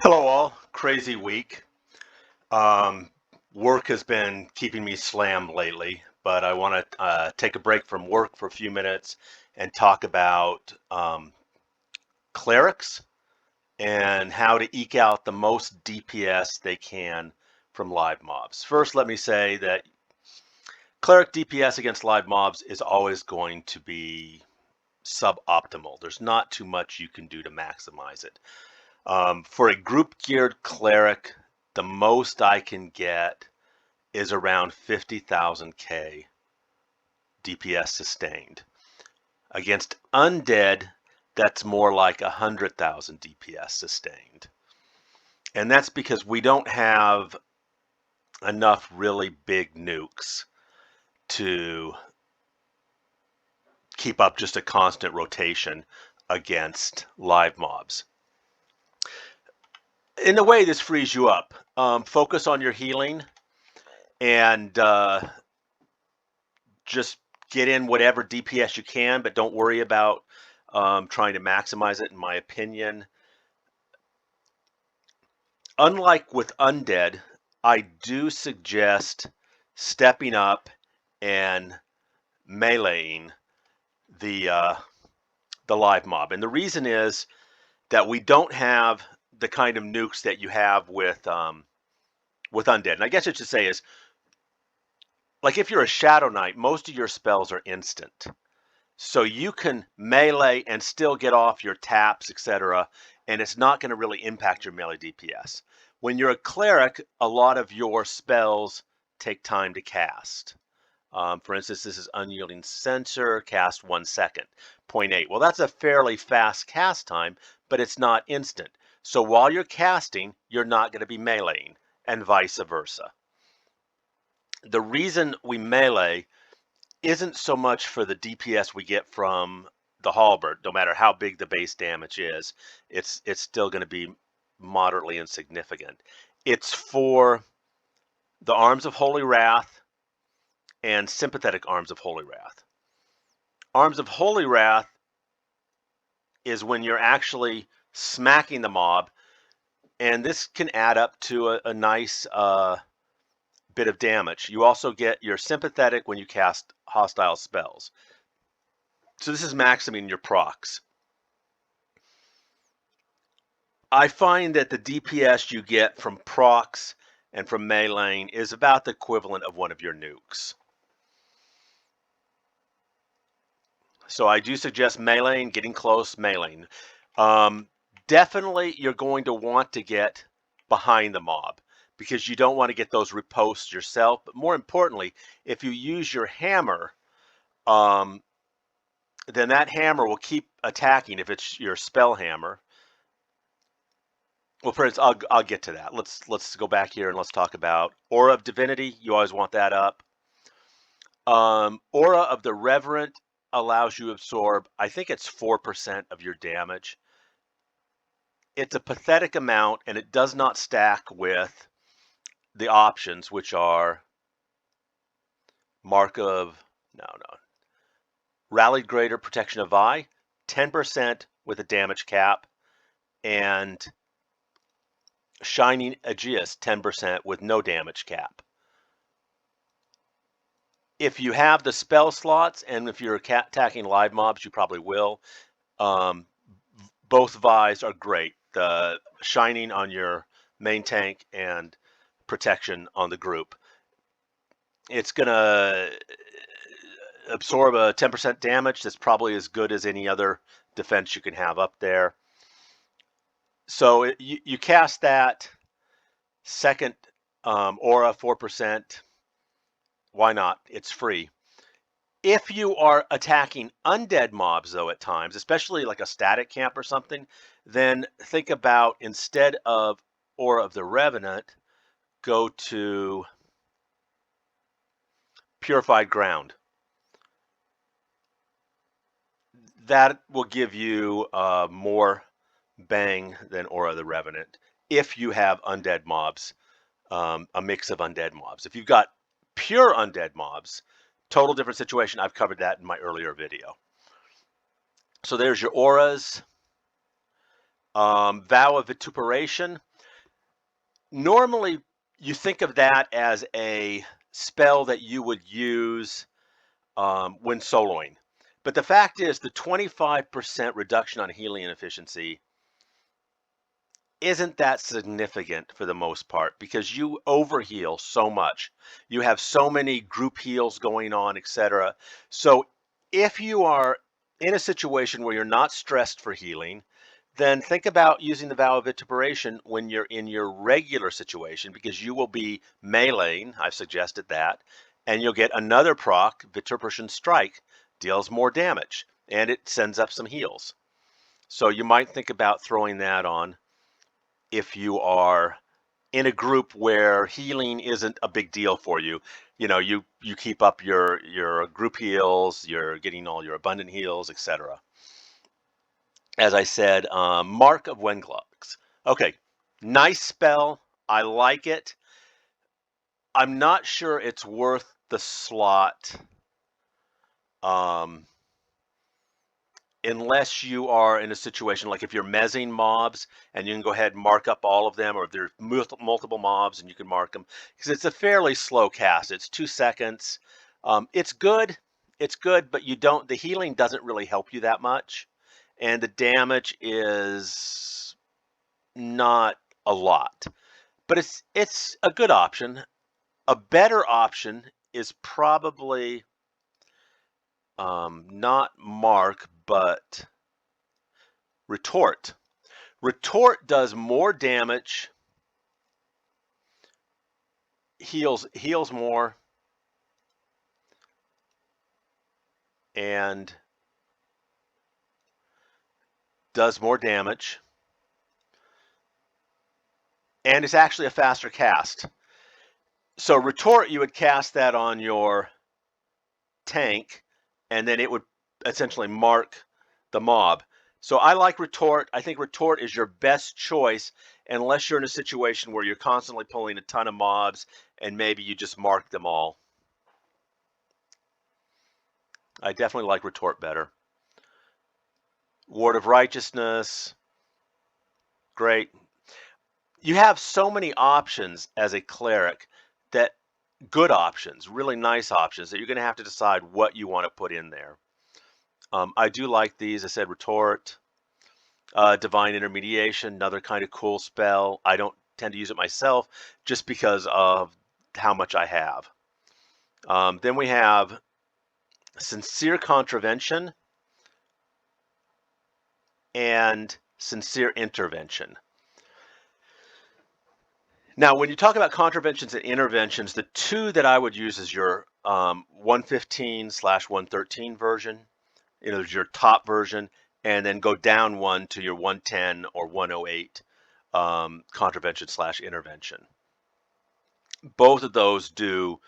Hello all, crazy week. Um, Work has been keeping me slammed lately, but I want to take a break from work for a few minutes and talk about clerics and how to eke out the most DPS they can from live mobs. First, let me say that cleric DPS against live mobs is always going to be suboptimal. There's not too much you can do to maximize it. For a group geared cleric, the most I can get is around 50,000 K DPS sustained. Against undead, that's more like 100,000 DPS sustained. And that's because we don't have enough really big nukes to keep up just a constant rotation against live mobs. In a way, this frees you up. Focus on your healing and just get in whatever DPS you can, but don't worry about trying to maximize it, in my opinion. Unlike with undead, I do suggest stepping up and meleeing the live mob. And the reason is that we don't have the kind of nukes that you have with undead. And I guess I should say is, like if you're a Shadow Knight, most of your spells are instant. So you can melee and still get off your taps, etc., and it's not going to really impact your melee DPS. When you're a cleric, a lot of your spells take time to cast. For instance, this is Unyielding Censor, cast 1 second, 0.8. Well, that's a fairly fast cast time, but it's not instant. So while you're casting, you're not going to be meleeing, and vice versa. The reason we melee isn't so much for the DPS we get from the halberd. No matter how big the base damage is, it's still going to be moderately insignificant. It's for the Arms of Holy Wrath and sympathetic Arms of Holy Wrath. Arms of Holy Wrath is when you're actually smacking the mob, and this can add up to a nice bit of damage. You also get your sympathetic when you cast hostile spells. So this is maximizing your procs. I find that the DPS you get from procs and from meleeing is about the equivalent of one of your nukes. So I do suggest meleeing, getting close, meleeing. Definitely you're going to want to get behind the mob because you don't want to get those riposts yourself. But more importantly, if you use your hammer, then that hammer will keep attacking if it's your spell hammer. Well, for instance, I'll get to that. Let's go back here and let's talk about Aura of Divinity. You always want that up. Aura of the Reverent allows you to absorb, I think it's 4% of your damage. It's a pathetic amount, and it does not stack with the options, which are Mark of Rallied Greater Protection of Eye, 10% with a damage cap, and Shining Aegis, 10% with no damage cap. If you have the spell slots, and if you're attacking live mobs, you probably will. Both Vi's are great. The Shining on your main tank and Protection on the group. It's going to absorb a 10% damage. That's probably as good as any other defense you can have up there. So you cast that second Aura 4%. Why not? It's free. If you are attacking undead mobs, though, at times, especially like a static camp or something, then think about, instead of Aura of the Revenant, go to Purified Ground. That will give you more bang than Aura of the Revenant if you have undead mobs, a mix of undead mobs. If you've got pure undead mobs, total different situation. I've covered that in my earlier video. So there's your auras. Vow of Vituperation. Normally, you think of that as a spell that you would use when soloing. But the fact is, the 25% reduction on healing efficiency isn't that significant for the most part because you overheal so much. You have so many group heals going on, etc. So if you are in a situation where you're not stressed for healing, then think about using the Vow of Vituperation when you're in your regular situation because you will be meleeing, I've suggested that, and you'll get another proc, Vituperation Strike, deals more damage, and it sends up some heals. So you might think about throwing that on if you are in a group where healing isn't a big deal for you. You know, you keep up your group heals, you're getting all your abundant heals, etc. As I said, Mark of Wenglocks. Okay, nice spell. I like it. I'm not sure it's worth the slot. Unless you are in a situation like if you're mezzing mobs and you can go ahead and mark up all of them, or if there's multiple mobs and you can mark them, because it's a fairly slow cast. It's 2 seconds. It's good, but the healing doesn't really help you that much, and the damage is not a lot. But it's a good option. A better option is probably not Mark, but Retort. Retort does more damage, heals more, and does more damage, and it's actually a faster cast. So Retort, you would cast that on your tank, and then it would essentially mark the mob. So I like Retort. I think Retort is your best choice unless you're in a situation where you're constantly pulling a ton of mobs and maybe you just mark them all. I definitely like Retort better. Ward of Righteousness, great. You have so many options as a cleric, that good options, really nice options, that you're going to have to decide what you want to put in there. I do like these. I said Retort, Divine Intermediation, another kind of cool spell. I don't tend to use it myself just because of how much I have. Then we have Sincere Contravention and Sincere Intervention. Now, when you talk about contraventions and interventions, the two that I would use is your 115/113 version. You know, there's your top version, and then go down one to your 110 or 108 contravention/intervention. Both of those do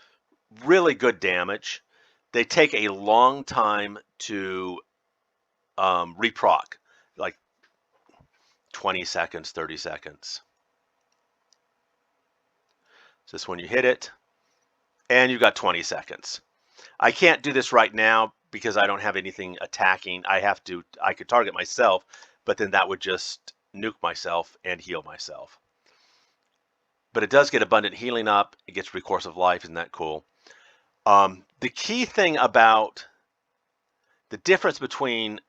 really good damage. They take a long time to reproc, like 20 seconds, 30 seconds. So this one you hit it, and you've got 20 seconds. I can't do this right now because I don't have anything attacking. I could target myself, but then that would just nuke myself and heal myself. But it does get abundant healing up. It gets recourse of life. Isn't that cool? The key thing about the difference between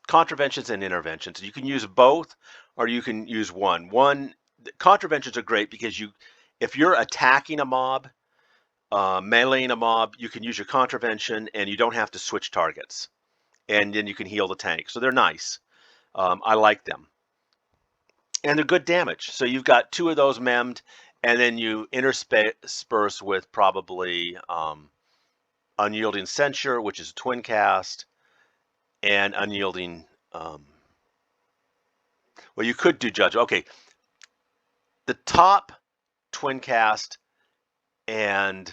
contraventions and interventions, you can use both or you can use one. Contraventions are great because if you're attacking a mob, meleeing a mob, you can use your contravention and you don't have to switch targets. And then you can heal the tank. So they're nice. I like them. And they're good damage. So you've got two of those memmed, and then you intersperse with probably Unyielding Censure, which is a twin cast, and Unyielding. Well, you could do Judge. Okay. The top twin cast and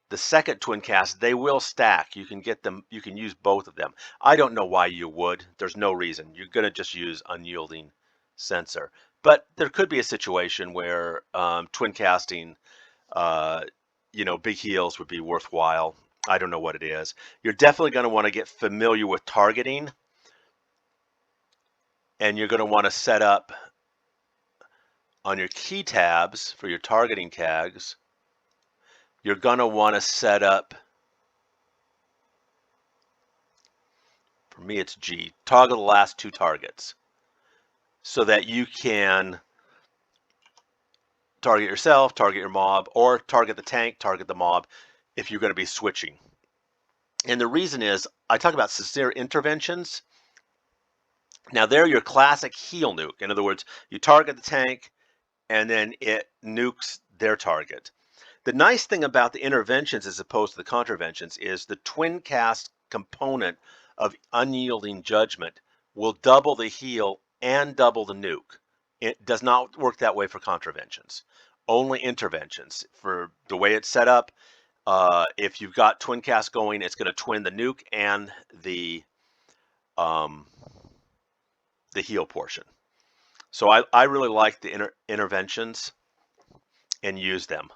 the second twin cast, they will stack. You can get them, you can use both of them. I don't know why you would. There's no reason. You're going to just use Unyielding Censor. But there could be a situation where twin casting, big heals would be worthwhile. I don't know what it is. You're definitely going to want to get familiar with targeting. And you're going to want to set up on your key tabs for your targeting tags, you're going to want to set up, for me it's G, toggle the last 2 targets so that you can target yourself, target your mob, or target the tank, target the mob if you're going to be switching. And the reason is, I talk about sincere interventions. Now they're your classic heal nuke. In other words, you target the tank and then it nukes their target. The nice thing about the interventions as opposed to the contraventions is the twin cast component of Unyielding Judgment will double the heal and double the nuke. It does not work that way for contraventions. Only interventions. For the way it's set up, if you've got twin cast going, it's going to twin the nuke and the heal portion. So I really like the interventions and use them.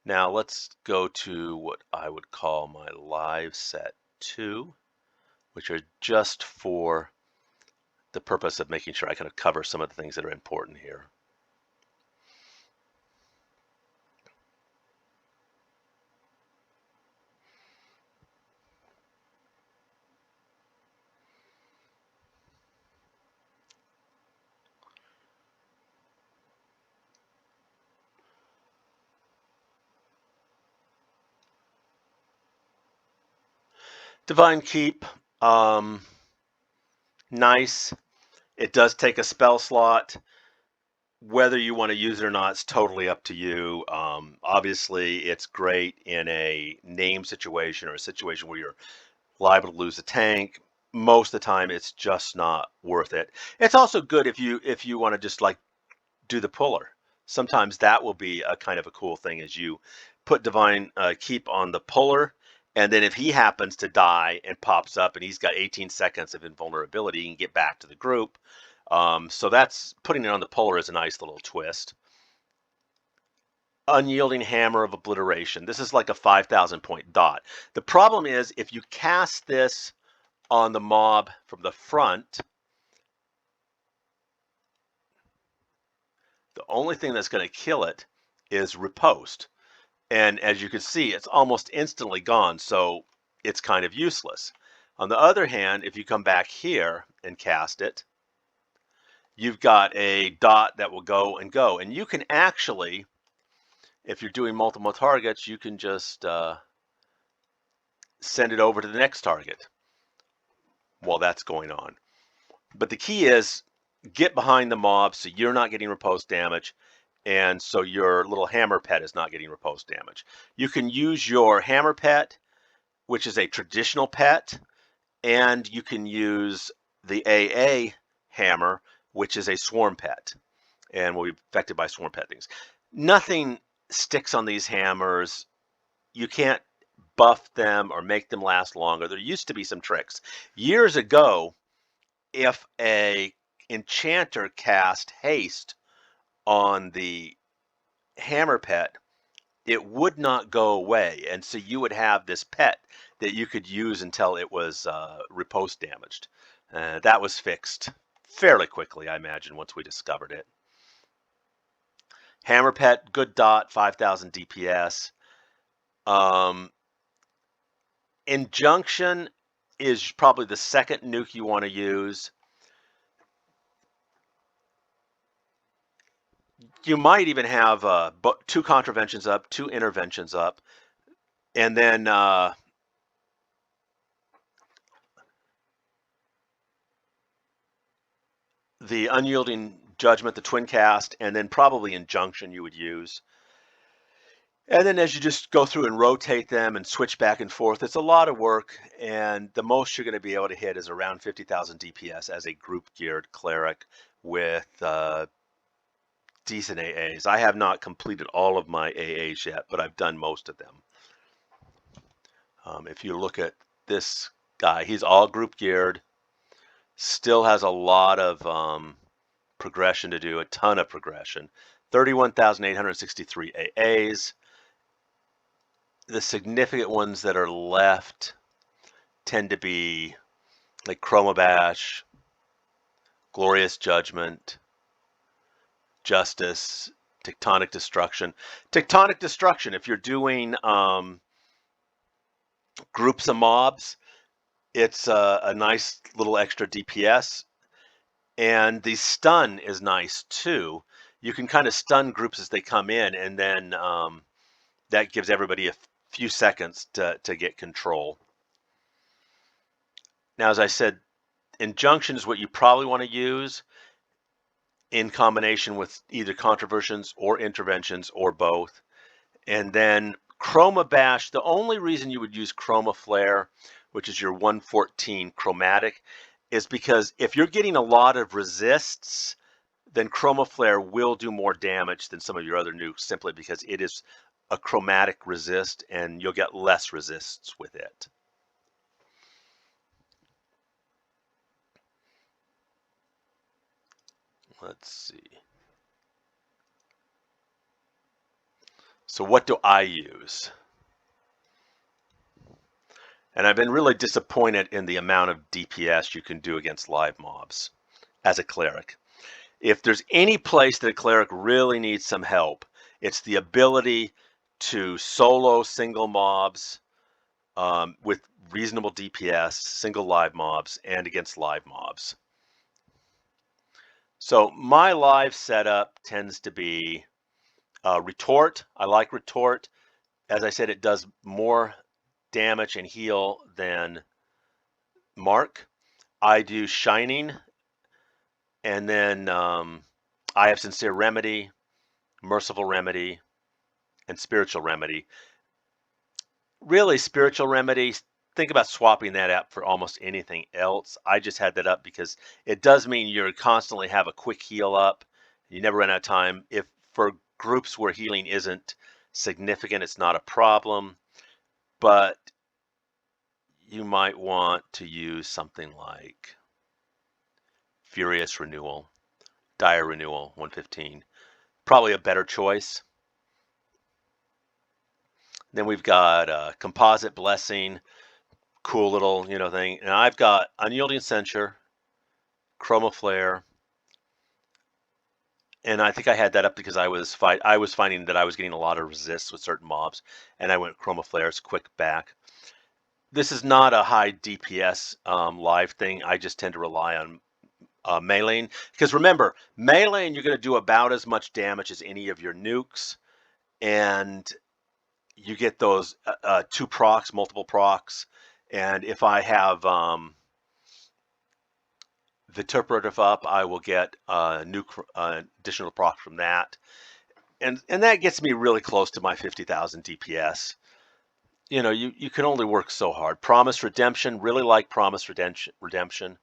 Now let's go to what I would call my live set 2, which are just for the purpose of making sure I can cover some of the things that are important here. Divine Keep, nice. It does take a spell slot. Whether you want to use it or not, it's totally up to you. Obviously, it's great in a name situation or a situation where you're liable to lose a tank. Most of the time, it's just not worth it. It's also good if you want to just like do the puller. Sometimes that will be a kind of a cool thing, as you put Divine Keep on the puller, and then if he happens to die and pops up and he's got 18 seconds of invulnerability, he can get back to the group. So that's putting it on the puller is a nice little twist. Unyielding Hammer of Obliteration. This is like a 5,000 point dot. The problem is if you cast this on the mob from the front, the only thing that's going to kill it is riposte. And as you can see, it's almost instantly gone, so it's kind of useless. On the other hand, if you come back here and cast it, you've got a dot that will go and go. And you can actually, if you're doing multiple targets, you can just send it over to the next target while that's going on. But the key is get behind the mob so you're not getting riposte damage, and so your little hammer pet is not getting riposte damage. You can use your hammer pet, which is a traditional pet, and you can use the AA hammer, which is a swarm pet, and will be affected by swarm pet things. Nothing sticks on these hammers. You can't buff them or make them last longer. There used to be some tricks. Years ago, if a enchanter cast haste on the hammer pet, it would not go away, and so you would have this pet that you could use until it was riposte damaged. That was fixed fairly quickly, I imagine, once we discovered it. Hammer pet, good dot, 5,000 DPS. Injunction is probably the second nuke you want to use. You might even have 2 contraventions up, 2 interventions up, and then the Unyielding Judgment, the twin cast, and then probably Injunction you would use. And then as you just go through and rotate them and switch back and forth, it's a lot of work, and the most you're going to be able to hit is around 50,000 DPS as a group geared cleric with decent AAs. I have not completed all of my AAs yet, but I've done most of them. If you look at this guy, he's all group geared, still has a lot of progression to do, a ton of progression. 31,863 AAs. The significant ones that are left tend to be like Chromabash, Glorious Judgment, Justice, Tectonic Destruction. Tectonic Destruction, if you're doing groups of mobs, it's a nice little extra DPS. And the stun is nice too. You can kind of stun groups as they come in, and then that gives everybody a few seconds to get control. Now, as I said, Injunction is what you probably want to use in combination with either controversions or interventions or both. And then Chroma Bash, the only reason you would use Chroma Flare, which is your 114 chromatic, is because if you're getting a lot of resists, then Chroma Flare will do more damage than some of your other nukes, simply because it is a chromatic resist and you'll get less resists with it. Let's see. So what do I use? And I've been really disappointed in the amount of DPS you can do against live mobs as a cleric. If there's any place that a cleric really needs some help, it's the ability to solo single mobs with reasonable DPS, single live mobs, and against live mobs. So my live setup tends to be Retort. I like Retort. As I said, it does more damage and heal than Mark. I do Shining, and then I have Sincere Remedy, Merciful Remedy, and Spiritual Remedy. Really, Spiritual Remedy, think about swapping that out for almost anything else. I just had that up because it does mean you constantly have a quick heal up. You never run out of time. If for groups where healing isn't significant, it's not a problem. But you might want to use something like Furious Renewal, Dire Renewal, 115. Probably a better choice. Then we've got Composite Blessing, cool little thing. And I've got Unyielding Censure, Chroma Flare, and I think I had that up because I was finding that I was getting a lot of resists with certain mobs, and I went Chroma Flare's quick back. This is not a high DPS live thing. I just tend to rely on meleeing, because remember, meleeing you're going to do about as much damage as any of your nukes, and you get those 2 procs, multiple procs, and if I have Vituperative up, I will get additional proc from that, and that gets me really close to my 50,000 DPS. You can only work so hard. Promise Redemption, really like Promise Redemption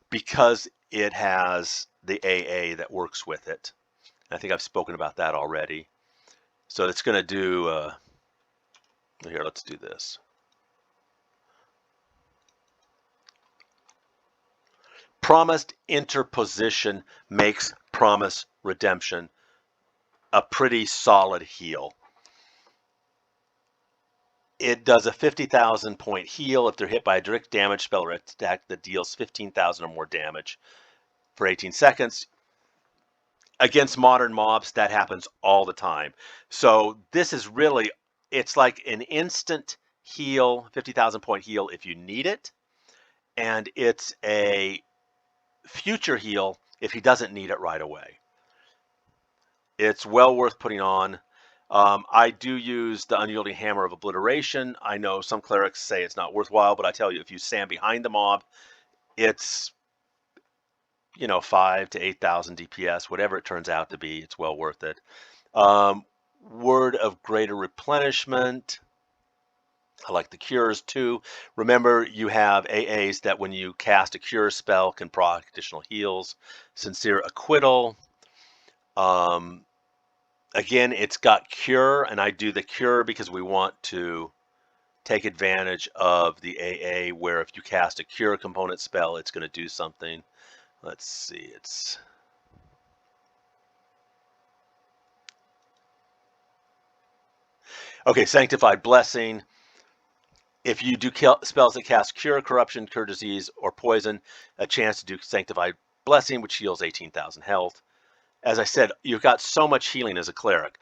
because it has the AA that works with it. I think I've spoken about that already. So it's going to do, here, let's do this. Promised Interposition makes Promise Redemption a pretty solid heal. It does a 50,000 point heal if they're hit by a direct damage spell or attack that deals 15,000 or more damage for 18 seconds. Against modern mobs, that happens all the time. So this is really, it's like an instant heal, 50,000 point heal if you need it. And it's a future heal if he doesn't need it right away. It's well worth putting on. I do use the Unyielding Hammer of Obliteration. I know some clerics say it's not worthwhile, but I tell you, if you stand behind the mob, it's 5 to 8,000 DPS, whatever it turns out to be. It's well worth it. Word of Greater Replenishment. I like the cures too. Remember, you have AAs that when you cast a cure spell can proc additional heals. Sincere Acquittal. Again, it's got cure, and I do the cure because we want to take advantage of the AA where if you cast a cure component spell, it's going to do something. Let's see, it's... Okay, Sanctified Blessing. If you do spells that cast Cure, Corruption, Cure Disease, or Poison, a chance to do Sanctified Blessing, which heals 18,000 health. As I said, you've got so much healing as a cleric.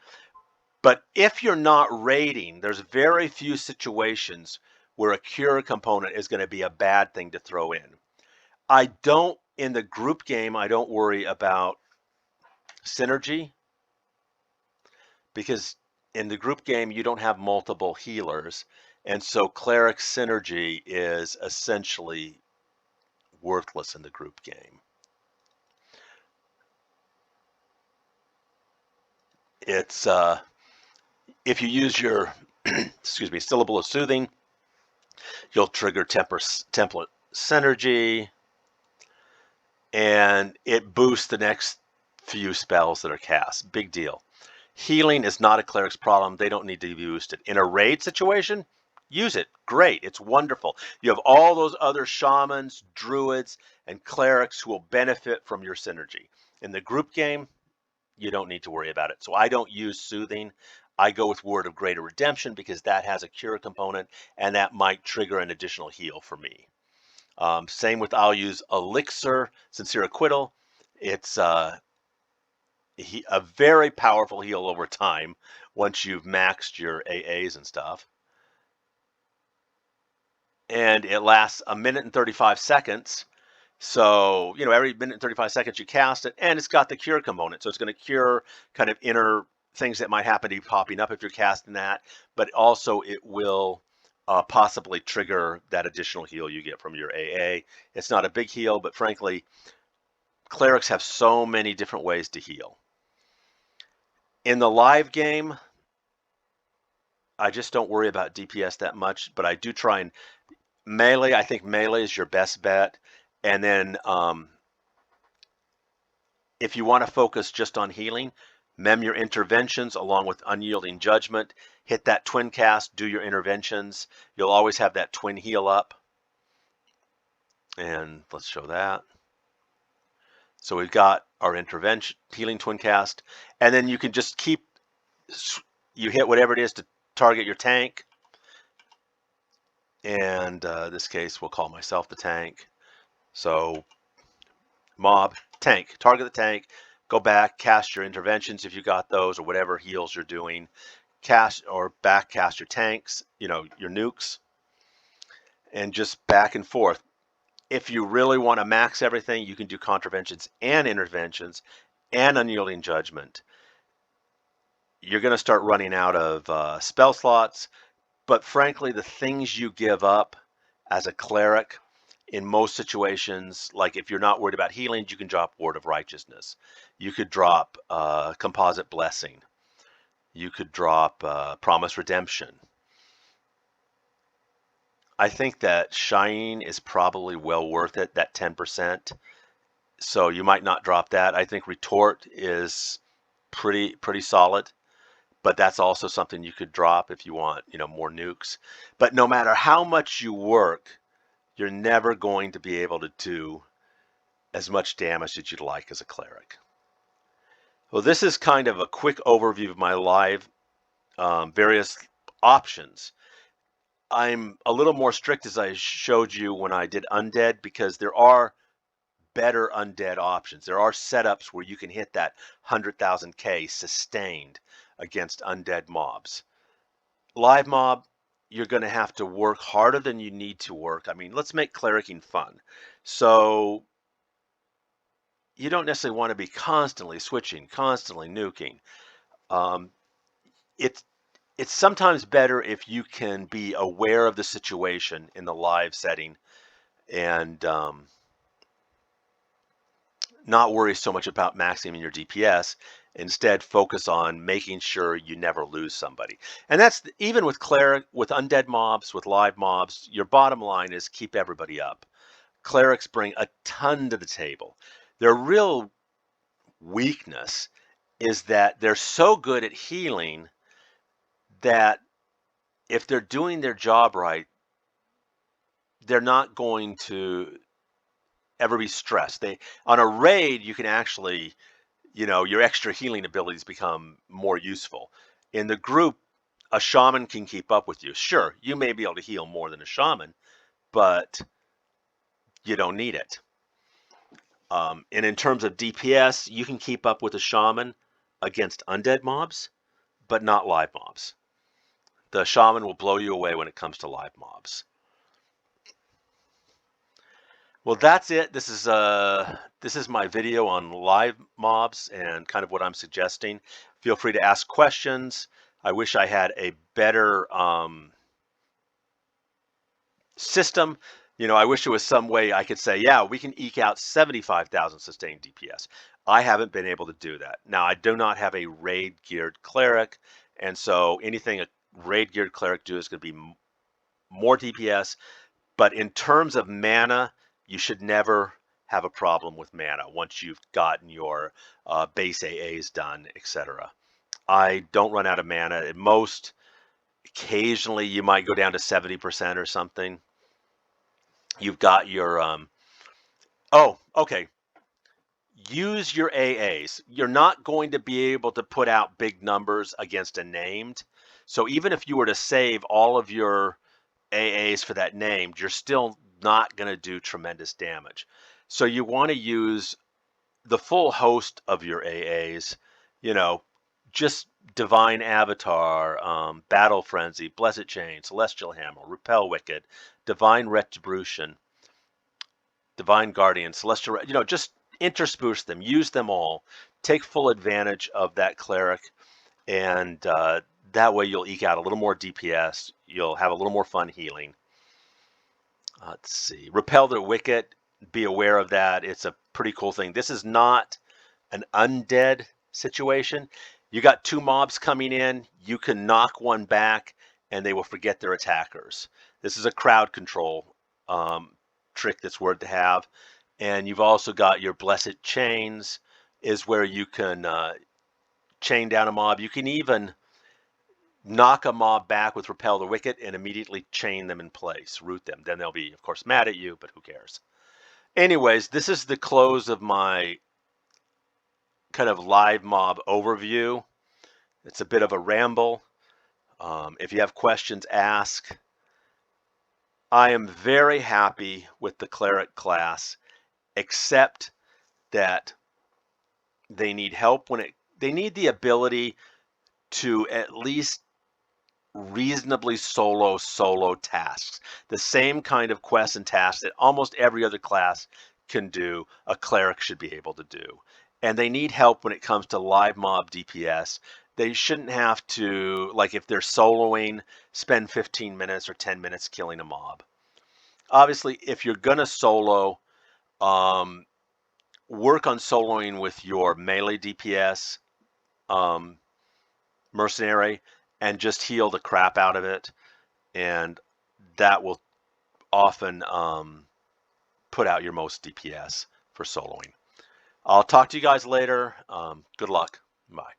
But if you're not raiding, there's very few situations where a cure component is going to be a bad thing to throw in. In the group game, I don't worry about synergy, because in the group game, you don't have multiple healers. And so cleric synergy is essentially worthless in the group game. It's if you use your excuse me, syllable of soothing, you'll trigger template synergy, and it boosts the next few spells that are cast. Big deal. Healing is not a cleric's problem. They don't need to be boosted. In a raid situation, use it. Great. It's wonderful. You have all those other shamans, druids, and clerics who will benefit from your synergy. In the group game, you don't need to worry about it. So I don't use soothing. I go with Word of Greater Redemption because that has a cure component, and that might trigger an additional heal for me. Same with, I'll use Elixir, Sincere Acquittal. It's a very powerful heal over time once you've maxed your AAs and stuff. And it lasts 1 minute and 35 seconds. So, every minute and 35 seconds you cast it, and it's got the cure component. So it's going to cure kind of inner things that might happen to be popping up if you're casting that, but also it will possibly trigger that additional heal you get from your AA. It's not a big heal, but frankly, clerics have so many different ways to heal. In the live game, I just don't worry about DPS that much, but I do try and melee. I think melee is your best bet. And then if you want to focus just on healing, mem your interventions along with Unyielding Judgment. Hit that twin cast, do your interventions. You'll always have that twin heal up. And let's show that. So we've got our intervention, healing twin cast. And then you can just you hit whatever it is to target your tank. And in this case, we'll call myself the tank. So mob, tank, target the tank, go back, cast your interventions if you got those, or whatever heals you're doing, cast or back cast your tanks, your nukes, and just back and forth. If you really want to max everything, you can do contraventions and interventions and Unyielding Judgment. You're going to start running out of spell slots, but frankly, the things you give up as a cleric, in most situations, like if you're not worried about healing, you can drop Word of Righteousness. You could drop Composite Blessing. You could drop Promise Redemption. I think that Shine is probably well worth it, that 10%. So you might not drop that. I think Retort is pretty solid, but that's also something you could drop if you want, more nukes. But no matter how much you work, you're never going to be able to do as much damage as you'd like as a cleric. Well, this is kind of a quick overview of my live various options. I'm a little more strict, as I showed you when I did undead, because there are better undead options. There are setups where you can hit that 100,000K sustained against undead mobs. Live mob, you're going to have to work harder than you need to work. I mean, let's make clericing fun. So you don't necessarily want to be constantly switching, constantly nuking. It's sometimes better if you can be aware of the situation in the live setting and not worry so much about maximum your DPS. Instead, focus on making sure you never lose somebody. And that's even with cleric, with undead mobs, with live mobs, your bottom line is keep everybody up. Clerics bring a ton to the table. Their real weakness is that they're so good at healing that if they're doing their job right, they're not going to ever be stressed. On a raid, you can actually, your extra healing abilities become more useful. In the group, a shaman can keep up with you. Sure, you may be able to heal more than a shaman, but you don't need it. And in terms of DPS, you can keep up with a shaman against undead mobs, but not live mobs. The shaman will blow you away when it comes to live mobs. Well, that's it. This is my video on live mobs and kind of what I'm suggesting. Feel free to ask questions. I wish I had a better system. You know, I wish there was some way I could say, yeah, we can eke out 75,000 sustained DPS. I haven't been able to do that. Now, I do not have a raid geared cleric, and so anything a raid geared cleric do is going to be more DPS. But in terms of mana, you should never have a problem with mana once you've gotten your base AAs done, etc. I don't run out of mana. At most, occasionally you might go down to 70% or something. You've got your oh, okay. Use your AAs. You're not going to be able to put out big numbers against a named. So even if you were to save all of your AAs for that named, you're still not going to do tremendous damage. So you want to use the full host of your AAs, you know, just Divine Avatar, Battle Frenzy, Blessed Chain, Celestial Hammer, Repel Wicked, Divine Retribution, Divine Guardian, Celestial, you know, just intersperse them, use them all, take full advantage of that cleric, and that way you'll eke out a little more DPS, you'll have a little more fun healing. Let's see, Repel the Wicked, be aware of that. It's a pretty cool thing. This is not an undead situation. You got two mobs coming in, you can knock one back and they will forget their attackers. This is a crowd control trick that's worth to have. And you've also got your Blessed Chains, is where you can chain down a mob. You can even knock a mob back with Repel the Wicked and immediately chain them in place, root them. Then they'll be, of course, mad at you, but who cares? Anyways, this is the close of my kind of live mob overview. It's a bit of a ramble. If you have questions, ask. I am very happy with the cleric class, except that they need help they need the ability to at least reasonably solo tasks. The same kind of quests and tasks that almost every other class can do, a cleric should be able to do. And they need help when it comes to live mob DPS. They shouldn't have to, like if they're soloing, spend 15 minutes or 10 minutes killing a mob. Obviously, if you're gonna solo, work on soloing with your melee DPS mercenary and just heal the crap out of it, and that will often put out your most DPS for soloing. I'll talk to you guys later. Good luck. Bye.